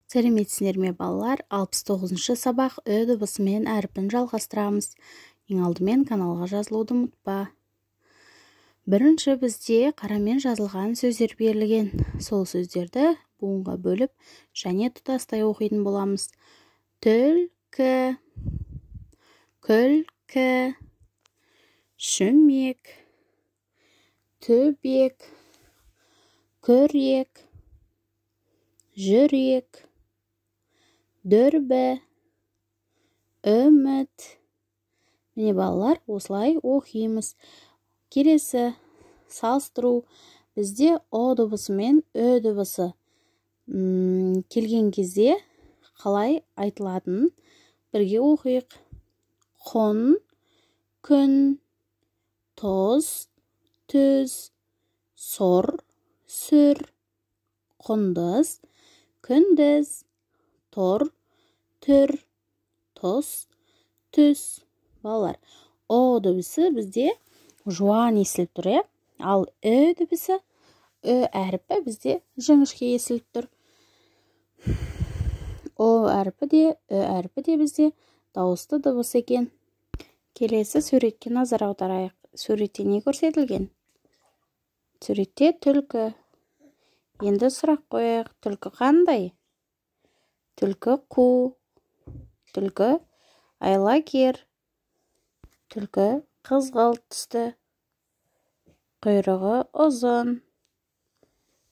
Сәлеметсіздер ме балалар? 69-шы сабақ Ö дыбысымен әріпін жалғастырамыз. Ең алдымен каналға жазылуды ұмытпа. Бірінші бізде қарамен жазылған сөздер берілген. Сол сөздерді буынға бөліп және тұтастай оқитын боламыз. Түлкі, күлкі, шүмек, төбек, күрек, жүрек, дүрбі, үміт. Міне балалар, осылай оқимыз. Келесі салыстыру. Бізде О дыбысы мен Ö дыбысы келген кезде қалай айтылатынын бірге оқиық. Құн, күн, тоз, түз, сұр, сүр, құндыз, күндіз, тұр, түр, тұс, түс. Балалар, О дыбысы бізде жуан естіліп тұр, ал Ö дыбысы, Ö әріпі бізде жіңішке естіліп тұр. О әріпі де, Ö әріпі де бізде дауысты дыбыс екен. Келесі суретке назар аударайық. Суретте не көрсетілген? Суретте түлкі. Енді сұрақ қояйық. Түлкі қандай? Түлкі қу, түлкі айлакер, түлкі қызғылт түсті, құйрығы ұзын.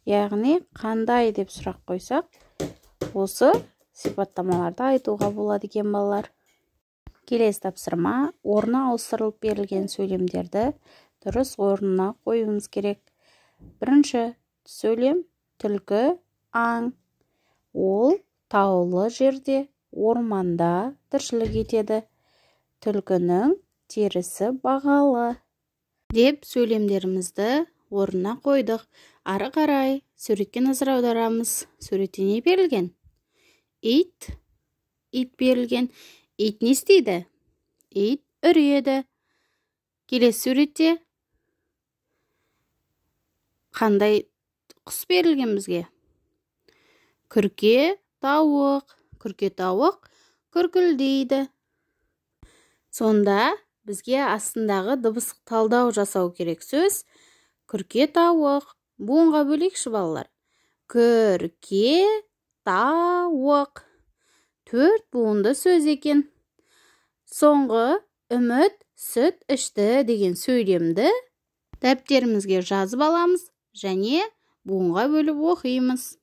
Яғни қандай деп сұрақ қойсақ, осы сипаттамаларды айтуға болады екен балалар. Келесі тапсырма, орны ауыстырылып берілген сөйлемдерді дұрыс орнына қоюымыз керек. Бірінші сөйлем түлкі аң. Ол таулы жерде, орманда тіршілік етеді. Түлкінің терісі бағалы. Деп сөйлемдерімізді орнына қойдық. Ары қарай суретке назар аударамыз. Суретте не берілген? Ит. Ит берілген. Ит не істейді? Ит үреді. Келесі суретте қандай құс берілген бізге? Күрке тауық. Күрке тауық күркілдейді. Сонда бізге астындағы дыбыстық талдау жасау керек сөз күрке тауық. Буынға бөлейікші балалар. Күрке тауық. 4 буынды сөз екен. Соңғы үміт сүт ішті деген сөйлемді дәптерімізге жазып аламыз және буынға бөліп оқимыз.